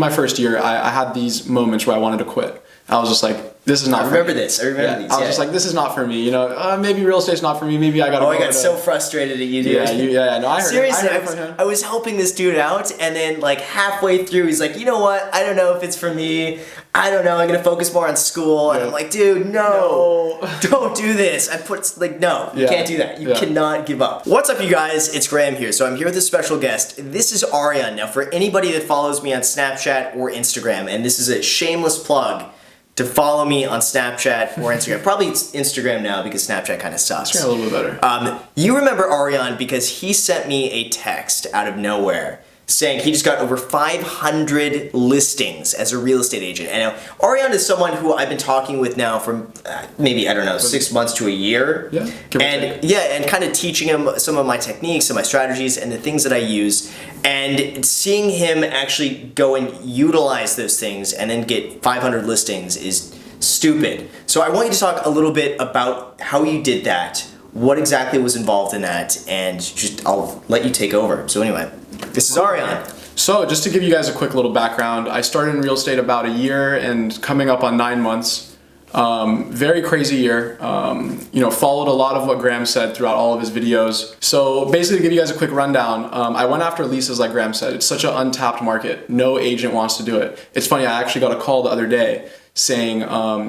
my first year, I had these moments where I wanted to quit. I was just like, this is not I remember this. I remember these. I was just like, this is not for me. You know, maybe real estate's not for me. Maybe I got to I got so frustrated at you, dude. Yeah. No, I heard Seriously, him. I was helping this dude out, and then like halfway through, he's like, you know what? I don't know if it's for me. I don't know. I'm gonna focus more on school. And I'm like, dude, no. Don't do this. You can't do that. You cannot give up. What's up, you guys? It's Graham here. So I'm here with a special guest. This is Arian. Now, for anybody that follows me on Snapchat or Instagram, and this is a shameless plug to follow me on Snapchat or Instagram. Probably it's Instagram now because Snapchat kind of sucks. It's a little bit better. You remember Arian because he sent me a text out of nowhere saying he just got over 500 listings as a real estate agent. And now, Arian is someone who I've been talking with now for maybe, 6 months to a year. Yeah. And kind of teaching him some of my techniques and my strategies and the things that I use. And seeing him actually go and utilize those things and then get 500 listings is stupid. So I want you to talk a little bit about how you did that, what exactly was involved in that, and just I'll let you take over. So anyway, this is Arian. So just to give you guys a quick little background, I started in real estate about a year and coming up on 9 months. Very crazy year. Followed a lot of what Graham said throughout all of his videos. So basically to give you guys a quick rundown, I went after leases like Graham said. It's such an untapped market. No agent wants to do it. It's funny, I actually got a call the other day saying,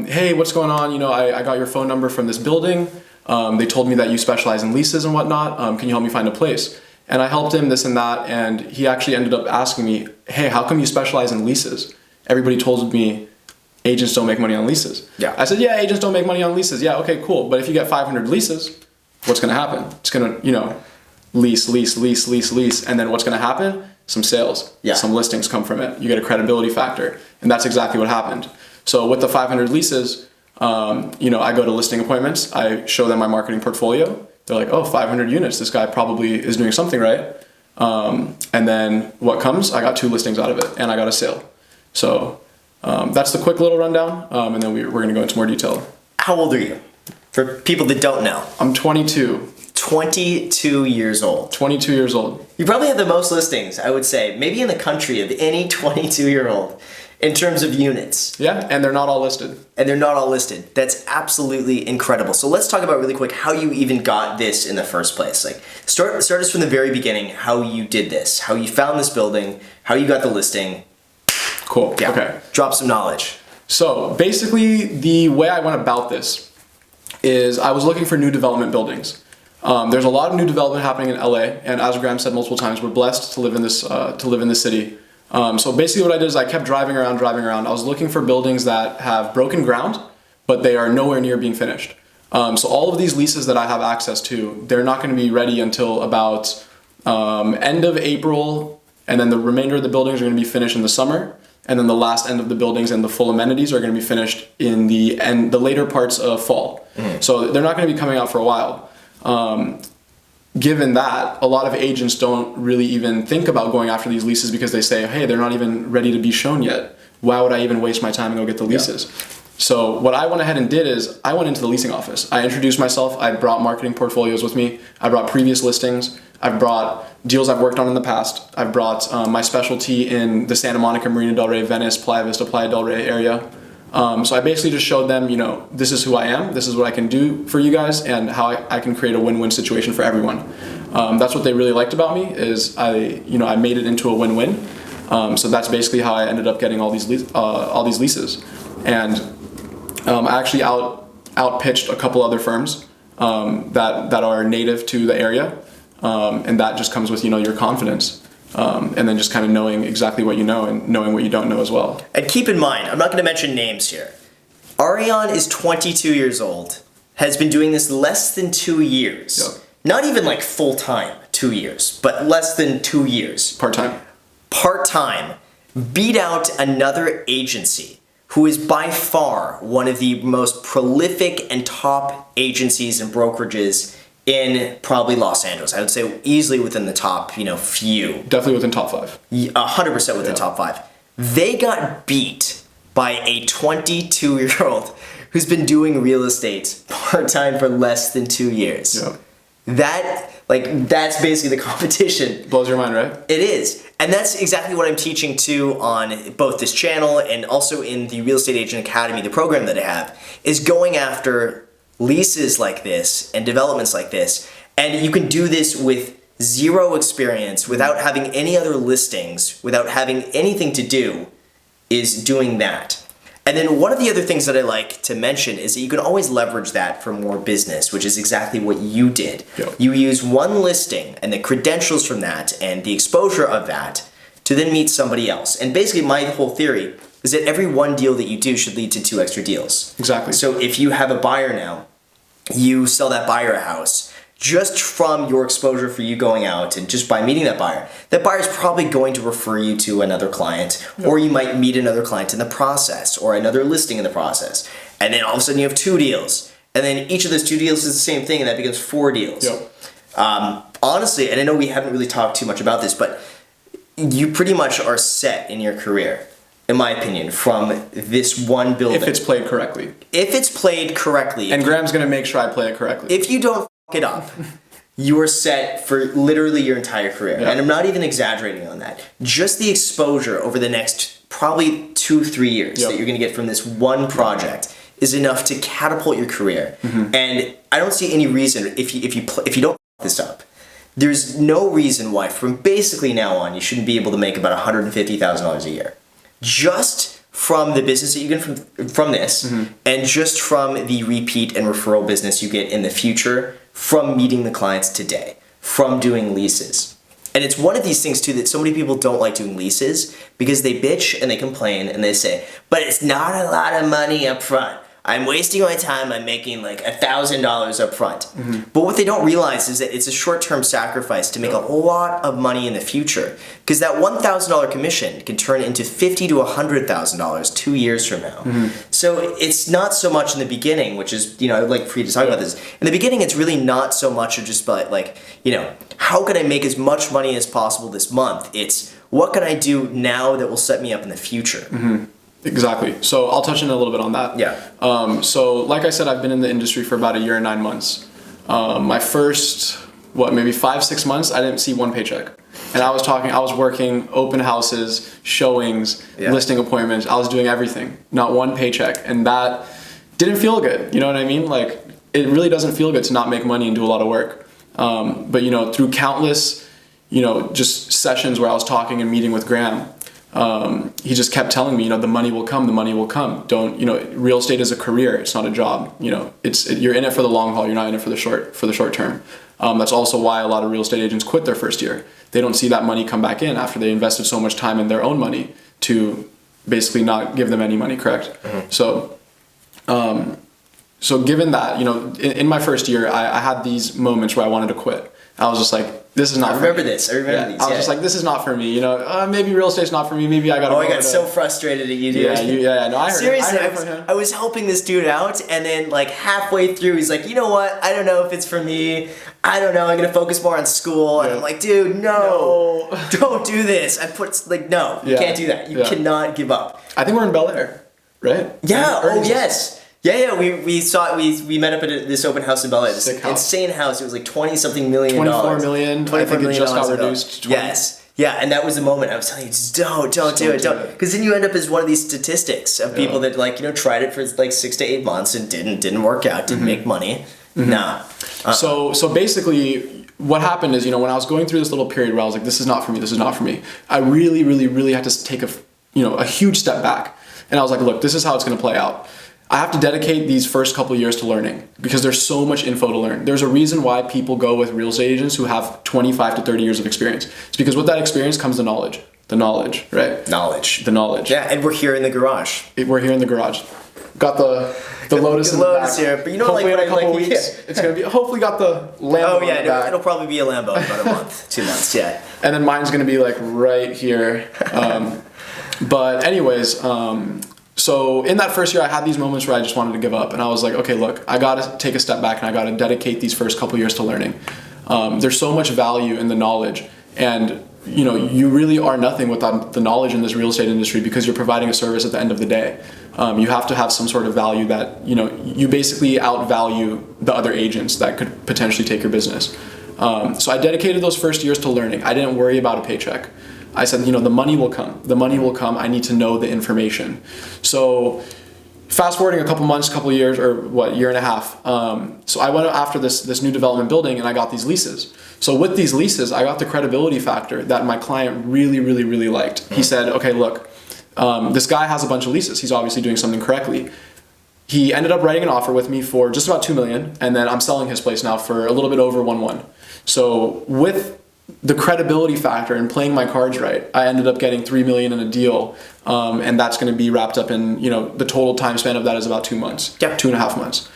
hey, what's going on? I got your phone number from this building. They told me that you specialize in leases and whatnot. Can you help me find a place? And I helped him this and that, and he actually ended up asking me, hey, how come you specialize in leases? Everybody told me agents don't make money on leases. Yeah. I said, yeah, agents don't make money on leases. Yeah, okay, cool. But if you get 500 leases, what's gonna happen? It's gonna, lease. And then what's gonna happen? Some sales, some listings come from it. You get a credibility factor. And that's exactly what happened. So with the 500 leases, I go to listing appointments. I show them my marketing portfolio. They're like, oh, 500 units. This guy probably is doing something right. And then what comes? I got 2 listings out of it, and I got a sale. So that's the quick little rundown, and then we're going to go into more detail. How old are you? For people that don't know. I'm 22. 22 years old. 22 years old. You probably have the most listings, I would say, maybe in the country of any 22-year-old. In terms of units. Yeah, and they're not all listed. That's absolutely incredible. So let's talk about really quick how you even got this in the first place. Like, start us from the very beginning, how you did this, how you found this building, how you got the listing. Cool, yeah. Okay. Drop some knowledge. So basically, the way I went about this is I was looking for new development buildings. There's a lot of new development happening in LA, and as Graham said multiple times, we're blessed to live in this city. So basically what I did is I kept driving around. I was looking for buildings that have broken ground, but they are nowhere near being finished. So all of these leases that I have access to, they're not going to be ready until about end of April, and then the remainder of the buildings are going to be finished in the summer, and then the last end of the buildings and the full amenities are going to be finished in the later parts of fall. Mm-hmm. So they're not going to be coming out for a while. Given that, a lot of agents don't really even think about going after these leases because they say, hey, they're not even ready to be shown yet. Why would I even waste my time and go get the leases? Yeah. So what I went ahead and did is I went into the leasing office. I introduced myself. I brought marketing portfolios with me. I brought previous listings. I've brought deals I've worked on in the past. I've brought my specialty in the Santa Monica, Marina del Rey, Venice, Playa Vista, Playa del Rey area. So I basically just showed them, this is who I am, this is what I can do for you guys, and how I can create a win-win situation for everyone. That's what they really liked about me is I made it into a win-win. So that's basically how I ended up getting all these leases. And I actually out-pitched a couple other firms that are native to the area, and that just comes with your confidence. And then just kind of knowing exactly what you know and knowing what you don't know as well. And keep in mind, I'm not going to mention names here. Arian is 22 years old, has been doing this less than 2 years. Yep. Not even like full-time 2 years, but less than 2 years. Part-time. Beat out another agency who is by far one of the most prolific and top agencies and brokerages in probably Los Angeles. I would say easily within the top, few. Definitely within top 5. 100% within top 5. They got beat by a 22-year-old who's been doing real estate part-time for less than 2 years. Yeah. That Like, that's basically the competition. Blows your mind, right? It is. And that's exactly what I'm teaching too on both this channel and also in the Real Estate Agent Academy, the program that I have, is going after leases like this and developments like this. And you can do this with zero experience, without having any other listings, without having anything to do, is doing that. And then one of the other things that I like to mention is that you can always leverage that for more business, which is exactly what you did. Yep. You use one listing and the credentials from that and the exposure of that to then meet somebody else. And basically my whole theory is that every one deal that you do should lead to 2 extra deals. Exactly. So if you have a buyer now, you sell that buyer a house, just from your exposure for you going out and just by meeting that buyer's probably going to refer you to another client, or you might meet another client in the process or another listing in the process. And then all of a sudden you have 2 deals. And then each of those 2 deals is the same thing, and that becomes 4 deals. Yep. Honestly, and I know we haven't really talked too much about this, but you pretty much are set in your career, in my opinion, from this one building. If it's played correctly. If it's played correctly. And Graham's going to make sure I play it correctly. If you don't it up, you are set for literally your entire career. Yeah. And I'm not even exaggerating on that. Just the exposure over the next probably 2-3 years Yep. that you're going to get from this one project is enough to catapult your career. Mm-hmm. And I don't see any reason, if you don't this up, there's no reason why from basically now on you shouldn't be able to make about $150,000 a year. Just from the business that you get from this, Mm-hmm. and just from the repeat and referral business you get in the future from meeting the clients today, from doing leases. And it's one of these things too that so many people don't like doing leases because they bitch and they complain and they say, but it's not a lot of money up front. I'm wasting my time, I'm making like $1,000 up front. Mm-hmm. But what they don't realize is that it's a short-term sacrifice to make a lot of money in the future. Because that $1,000 commission can turn into $50,000 to $100,000 2 years from now. Mm-hmm. So it's not so much in the beginning, which is, I would like for you to talk about this. In the beginning, it's really not so much of just like, how can I make as much money as possible this month? It's what can I do now that will set me up in the future? Mm-hmm. Exactly. So I'll touch on a little bit on that. Yeah. So like I said, I've been in the industry for about 1 year and 9 months. My first, maybe 5-6 months, I didn't see one paycheck. And I was working open houses, showings, listing appointments. I was doing everything, not one paycheck. And that didn't feel good. You know what I mean? Like, it really doesn't feel good to not make money and do a lot of work. But, through countless, just sessions where I was talking and meeting with Graham, he just kept telling me, the money will come, the money will come. Don't, real estate is a career. It's not a job. You're in it for the long haul. You're not in it for the short term. That's also why a lot of real estate agents quit their first year. They don't see that money come back in after they invested so much time in their own money to basically not give them any money. Correct. Mm-hmm. So given that, in my first year, I had these moments where I wanted to quit. I was just like, this is not I remember this. I remember these. I was just like, this is not for me. Maybe real estate's not for me. Maybe I got to. Oh, I got so frustrated at you, dude. Yeah. No, I heard. Seriously, I heard from him. I was helping this dude out, and then like halfway through, he's like, you know what? I don't know if it's for me. I don't know. I'm gonna focus more on school. And I'm like, dude, no, don't do this. No, you can't do that. You cannot give up. I think we're in Bel Air, right? Yeah. Oh, yes. Yeah. We met up at this open house in Bel Air. This insane house. It was like $20-something million. $24 million. I think it just got reduced. Yes. Yeah, and that was the moment I was telling you, just don't do it. Because then you end up as one of these statistics of people that tried it for like 6 to 8 months and didn't work out, didn't make money. Mm-hmm. Nah. So basically, what happened is, when I was going through this little period where I was like, this is not for me. I really, really, really had to take a huge step back, and I was like, look, this is how it's going to play out. I have to dedicate these first couple of years to learning because there's so much info to learn. There's a reason why people go with real estate agents who have 25 to 30 years of experience. It's because with that experience comes the knowledge. The knowledge, right? Knowledge. The knowledge. Yeah, and we're here in the garage. We're here in the garage. Got the Lotus in the back. Here, but hopefully in a couple weeks, it's gonna be. Hopefully got the Lambo. Oh yeah, it'll probably be a Lambo in about a month, 2 months. Yeah. And then mine's gonna be like right here. But anyways, so in that first year, I had these moments where I just wanted to give up, and I was like, okay, look, I gotta take a step back and I gotta dedicate these first couple years to learning. There's so much value in the knowledge, and you really are nothing without the knowledge in this real estate industry because you're providing a service at the end of the day. You have to have some sort of value that you basically outvalue the other agents that could potentially take your business. So I dedicated those first years to learning. I didn't worry about a paycheck. I said, the money will come. The money will come. I need to know the information. So fast forwarding a couple months, couple years, or year and a half. So I went after this new development building and I got these leases. So with these leases, I got the credibility factor that my client really, really, really liked. He said, okay, look, this guy has a bunch of leases. He's obviously doing something correctly. He ended up writing an offer with me for just about $2 million, and then I'm selling his place now for a little bit over 1.1. So with the credibility factor and playing my cards right, I ended up getting $3 million in a deal, and that's going to be wrapped up in, the total time span of that is about 2 months, 2.5 months.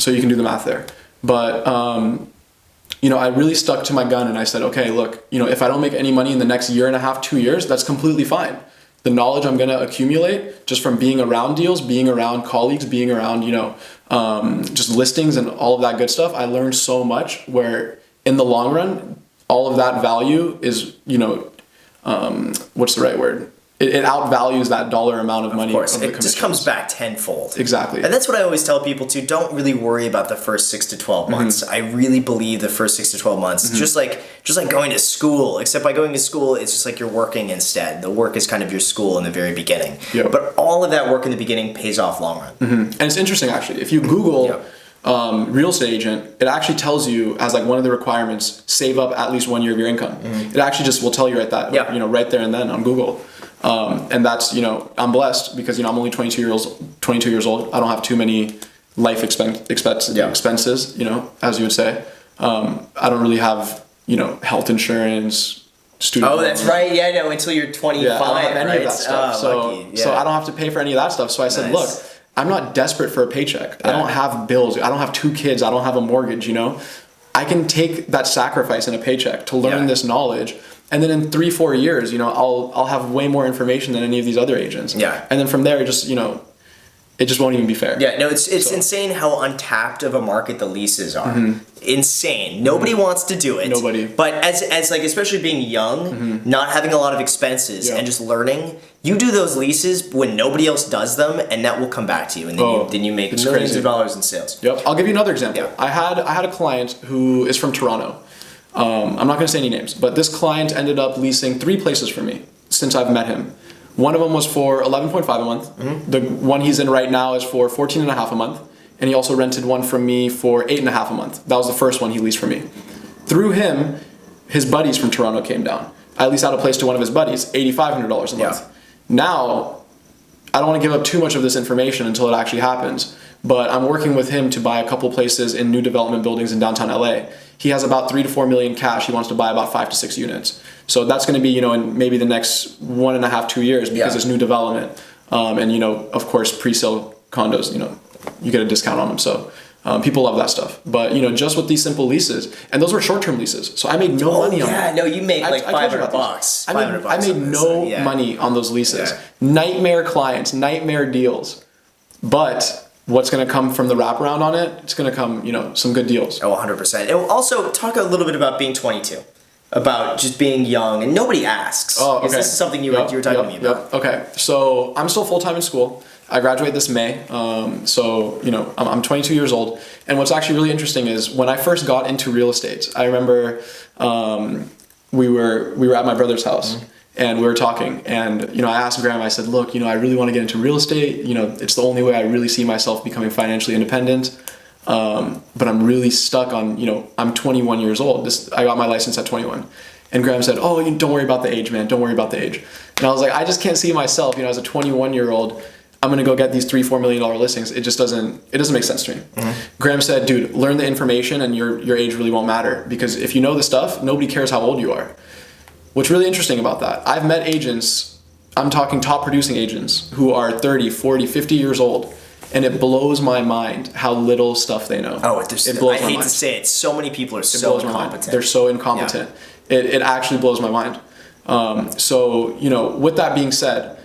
So you can do the math there. But I really stuck to my gun and I said, okay, look, if I don't make any money in the next year and a half, 2 years, that's completely fine. The knowledge I'm going to accumulate just from being around deals, being around colleagues, being around, just listings and all of that good stuff. I learned so much where in the long run, all of that value is, what's the right word? It outvalues that dollar amount of money. Of course, it just comes back tenfold. Exactly. And that's what I always tell people too. Don't really worry about the first 6 to 12 months. I really believe the first 6 to 12 months, just like going to school, except by going to school, it's just like you're working instead. The work is kind of your school in the very beginning. Yep. But all of that work in the beginning pays off long run. And it's interesting actually. If you Google real estate agent, it actually tells you as like one of the requirements, save up at least 1 year of your income. It actually just will tell you right right there and then on Google. And that's, I'm blessed because, I'm only 22 years old. I don't have too many life expenses, as you would say. I don't really have, health insurance, student loans. That's right. Yeah, no, until you're 25, I don't have any right? of that stuff. So I don't have to pay for any of that stuff. So I said, look, I'm not desperate for a paycheck. I don't have bills. I don't have 2 kids. I don't have a mortgage, I can take that sacrifice in a paycheck to learn this knowledge. And then in 3-4 years, I'll have way more information than any of these other agents. Yeah. And then from there, it just won't even be fair. Yeah, no, it's insane how untapped of a market the leases are. Insane. Nobody wants to do it. Nobody. But as like, especially being young, not having a lot of expenses and just learning, you do those leases when nobody else does them, and that will come back to you, and then you make millions of dollars in sales. Yep. I'll give you another example. Yeah. I had a client who is from Toronto. I'm not going to say any names, but this client ended up leasing 3 places for me since I've met him. One of them was for $11.5 a month. The one he's in right now is for $14.5 a month. And he also rented one from me for $8.5 a month. That was the first one he leased for me. Through him, his buddies from Toronto came down. I leased out a place to one of his buddies, $8,500 a month. Yeah. Now, I don't want to give up too much of this information until it actually happens, but I'm working with him to buy a couple places in new development buildings in downtown LA. He has about 3 to 4 million cash. He wants to buy about 5 to 6 units. So that's going to be, in maybe the next 1.5, 2 years because it's new development. And, of course, pre-sale condos, you get a discount on them. So people love that stuff. But, just with these simple leases, and those were short-term leases. So I made no money on them. Yeah, no, you make like $500. I made no money on those leases. Yeah. Nightmare clients, nightmare deals. But what's going to come from the wraparound on it? It's going to come, some good deals. Oh, 100%. And also talk a little bit about being 22, about just being young, and nobody asks. Oh, okay. This is something you were talking to me about. Okay, so I'm still full-time in school. I graduate this May, so I'm 22 years old. And what's actually really interesting is when I first got into real estate, I remember we were at my brother's house. And we were talking, and I asked Graham. I said, "Look, I really want to get into real estate. It's the only way I really see myself becoming financially independent. But I'm really stuck on, I'm 21 years old. I got my license at 21." And Graham said, "Oh, don't worry about the age, man. Don't worry about the age." And I was like, I just can't see myself, as a 21-year-old. I'm gonna go get these $3-4 million listings. It just doesn't make sense to me. Graham said, "Dude, learn the information, and your age really won't matter because if you know the stuff, nobody cares how old you are." What's really interesting about that, I've met agents, I'm talking top producing agents, who are 30, 40, 50 years old, and it blows my mind how little stuff they know. Oh, I hate to say it, so many people are so incompetent. They're so incompetent. Yeah. It actually blows my mind. So, with that being said,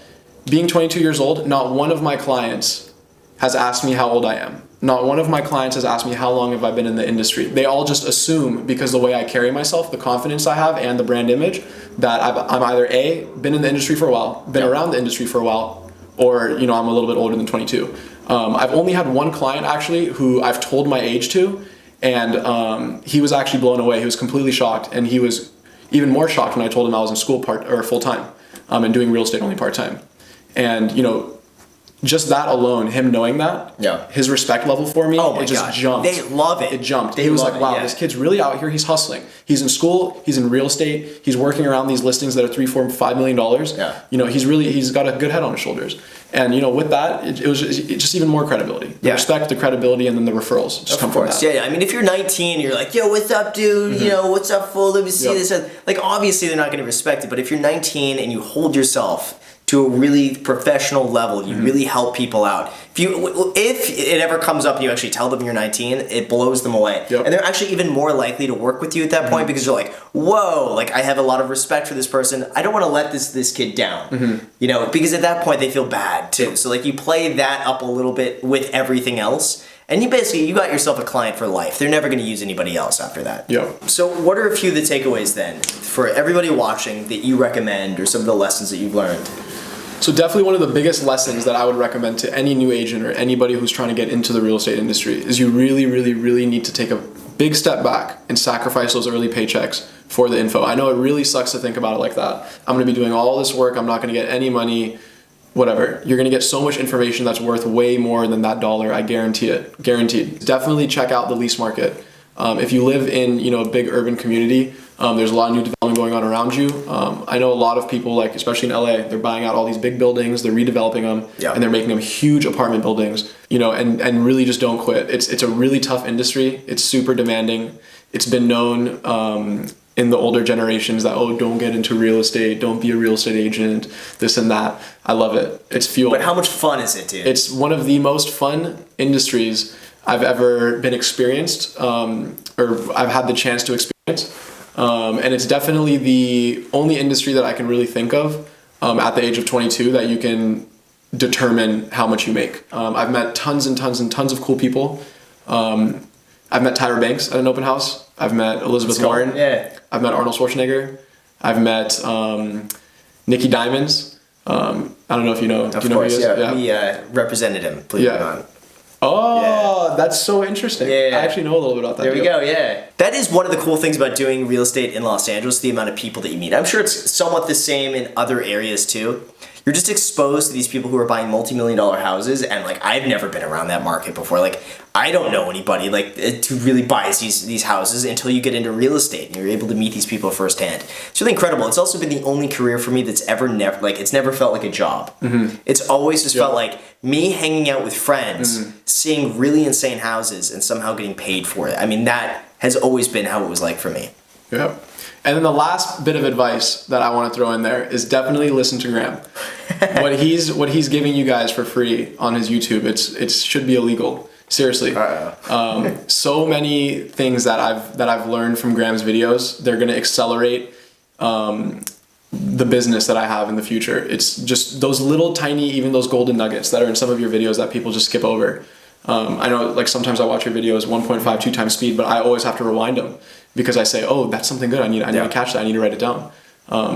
being 22 years old, not one of my clients has asked me how old I am. Not one of my clients has asked me how long have I been in the industry. They all just assume, because the way I carry myself, the confidence I have, and the brand image, that I'm either A, been in the industry for a while, been around the industry for a while, or I'm a little bit older than 22. I've only had one client actually who I've told my age to, And he was actually blown away. He was completely shocked, and he was even more shocked when I told him I was in school full time, and doing real estate only part time. And just that alone, him knowing that, his respect level for me, it just jumped. They love it. It jumped. He was like, wow, this kid's really out here. He's hustling. He's in school. He's in real estate. He's working around these listings that are $3, $4, $5 million. He's got a good head on his shoulders. And with that, it was just even more credibility. The respect, the credibility, and then the referrals just come from that. Yeah. I mean, if you're 19, you're like, yo, what's up, dude? What's up, fool? Let me see this. Like, obviously, they're not going to respect it. But if you're 19 and you hold yourself to a really professional level, you really help people out. If it ever comes up and you actually tell them you're 19, it blows them away. And they're actually even more likely to work with you at that point because you're like, whoa, like I have a lot of respect for this person. I don't want to let this kid down. Because at that point they feel bad too. So like you play that up a little bit with everything else. And you got yourself a client for life. They're never going to use anybody else after that. So what are a few of the takeaways then for everybody watching that you recommend, or some of the lessons that you've learned? So definitely one of the biggest lessons that I would recommend to any new agent or anybody who's trying to get into the real estate industry is you really, really, really need to take a big step back and sacrifice those early paychecks for the info. I know it really sucks to think about it like that. I'm going to be doing all this work. I'm not going to get any money, whatever. You're going to get so much information that's worth way more than that dollar. I guarantee it. Guaranteed. Definitely check out the lease market. If you live in a big urban community, there's a lot of new development going on around you. I know a lot of people, like especially in LA, they're buying out all these big buildings, they're redeveloping them, and they're making them huge apartment buildings. And really just don't quit. It's a really tough industry. It's super demanding. It's been known in the older generations that don't get into real estate, don't be a real estate agent, this and that. I love it. It's fuel. But how much fun is it, dude? It's one of the most fun industries I've ever been experienced, or I've had the chance to experience. And it's definitely the only industry that I can really think of at the age of 22 that you can determine how much you make. I've met tons and tons and tons of cool people. I've met Tyra Banks at an open house. I've met Elizabeth Warren. I've met Arnold Schwarzenegger. I've met Nikki Diamonds. I don't know if you know. Of course, we represented him, believe it or not. Oh, that's so interesting. I actually know a little bit about that. There we go, That is one of the cool things about doing real estate in Los Angeles, the amount of people that you meet. I'm sure it's somewhat the same in other areas too. You're just exposed to these people who are buying multi-million-dollar houses, and like I've never been around that market before. Like I don't know anybody like who really buys these houses until you get into real estate and you're able to meet these people firsthand. It's really incredible. It's also been the only career for me that's it's never felt like a job. It's always just felt like me hanging out with friends, seeing really insane houses, and somehow getting paid for it. I mean, that has always been how it was like for me. And then the last bit of advice that I want to throw in there is definitely listen to Graham. what he's giving you guys for free on his YouTube, it should be illegal. Seriously. So many things that I've learned from Graham's videos, they're going to accelerate the business that I have in the future. It's just those little tiny, even those golden nuggets that are in some of your videos that people just skip over. I know like sometimes I watch your videos 1.5, 2 times speed, but I always have to rewind them because I say, oh, that's something good. I need to catch that. I need to write it down.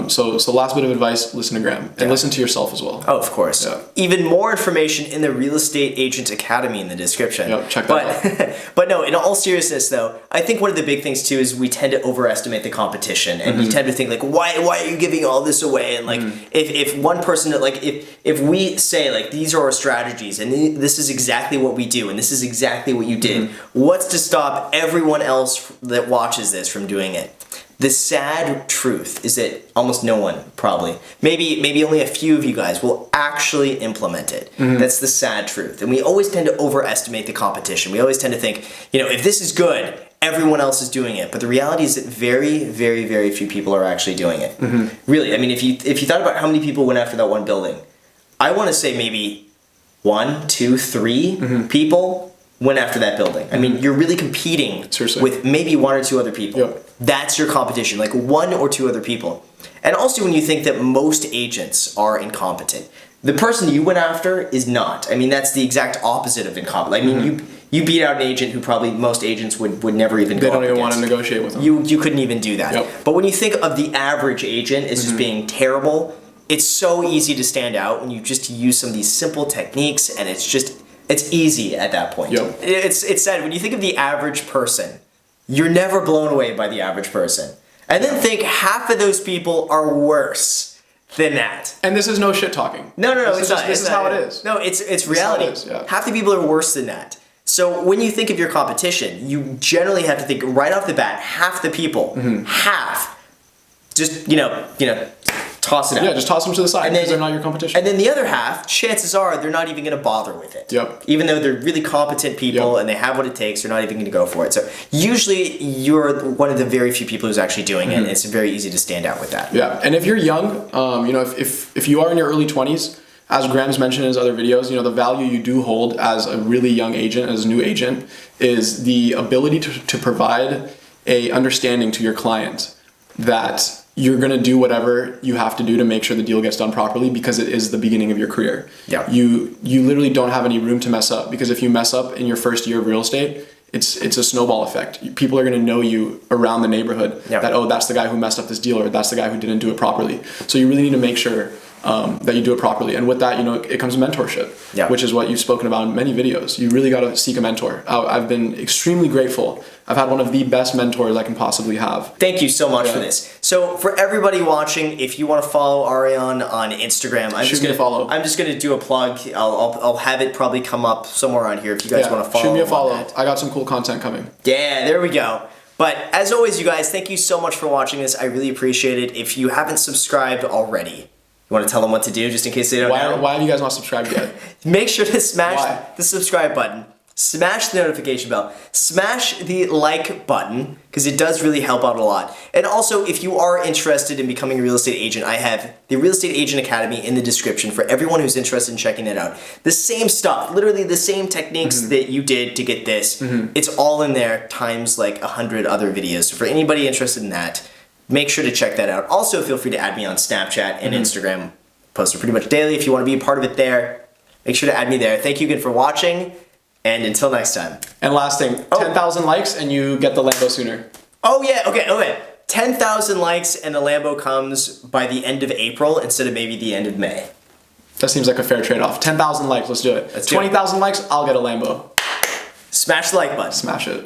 So last bit of advice, listen to Graham and listen to yourself as well. Oh, of course. Even more information in the Real Estate Agent Academy in the description. Check that out. But no, in all seriousness though, I think one of the big things too is we tend to overestimate the competition, and you tend to think like, why are you giving all this away? And like, if one person, like if we say like, these are our strategies and this is exactly what we do and this is exactly what you did, what's to stop everyone else that watches this from doing it? The sad truth is that almost no one, probably, maybe only a few of you guys will actually implement it. That's the sad truth. And we always tend to overestimate the competition. We always tend to think, if this is good, everyone else is doing it. But the reality is that very, very, very few people are actually doing it. Really, I mean, if you thought about how many people went after that one building, I want to say maybe 1, 2, 3 people went after that building. I mean, you're really competing with maybe 1 or 2 other people. That's your competition, like 1 or 2 other people. And also when you think that most agents are incompetent, the person you went after is not. I mean, that's the exact opposite of incompetent. I mean, you beat out an agent who probably most agents would never even go up against. They don't even want to negotiate with them. You couldn't even do that. But when you think of the average agent as just being terrible, it's so easy to stand out when you just use some of these simple techniques, and it's easy at that point. It's sad when you think of the average person you're never blown away by the average person. And then think half of those people are worse than that. And this is no shit talking. No, This is how it is. No, it's reality. This is how it is, yeah. Half the people are worse than that. So when you think of your competition, you generally have to think right off the bat, half the people, half, just, toss it out. Yeah, just toss them to the side And then- because they're not your competition. And then the other half, chances are they're not even going to bother with it. Yep. Even though they're really competent people Yep. and they have what it takes, they're not even going to go for it. So usually you're one of the very few people who's actually doing it, and it's very easy to stand out with that. Yeah, and if you're young, if you are in your early 20s, as Graham's mentioned in his other videos, the value you do hold as a really young agent, as a new agent, is the ability to provide a understanding to your client that you're going to do whatever you have to do to make sure the deal gets done properly, because it is the beginning of your career. Yeah. You literally don't have any room to mess up, because if you mess up in your first year of real estate, it's a snowball effect. People are going to know you around the neighborhood that, oh, that's the guy who messed up this deal, or that's the guy who didn't do it properly. So you really need to make sure that you do it properly. And with that, it comes mentorship, which is what you've spoken about in many videos. You really got to seek a mentor. I've been extremely grateful. I've had one of the best mentors I can possibly have. Thank you so much for this. So for everybody watching, if you want to follow Arian on Instagram, I'm just gonna do a plug. I'll have it probably come up somewhere on here if you guys want to follow. Shoot me a follow. I got some cool content coming. Yeah, there we go. But as always, you guys, thank you so much for watching this. I really appreciate it. If you haven't subscribed already, you want to tell them what to do just in case they don't know? Why have you guys not subscribed yet? Make sure to smash the subscribe button. Smash the notification bell. Smash the like button, because it does really help out a lot. And also, if you are interested in becoming a real estate agent, I have the Real Estate Agent Academy in the description for everyone who's interested in checking that out. The same stuff, literally the same techniques that you did to get this, it's all in there times like 100 other videos. So for anybody interested in that, make sure to check that out. Also, feel free to add me on Snapchat and Instagram. Post it pretty much daily. If you want to be a part of it there, make sure to add me there. Thank you again for watching. And until next time. And last thing, 10,000 likes and you get the Lambo sooner. Oh yeah, okay. 10,000 likes and the Lambo comes by the end of April instead of maybe the end of May. That seems like a fair trade-off. 10,000 likes, let's do it. 20,000 likes, I'll get a Lambo. Smash the like button. Smash it.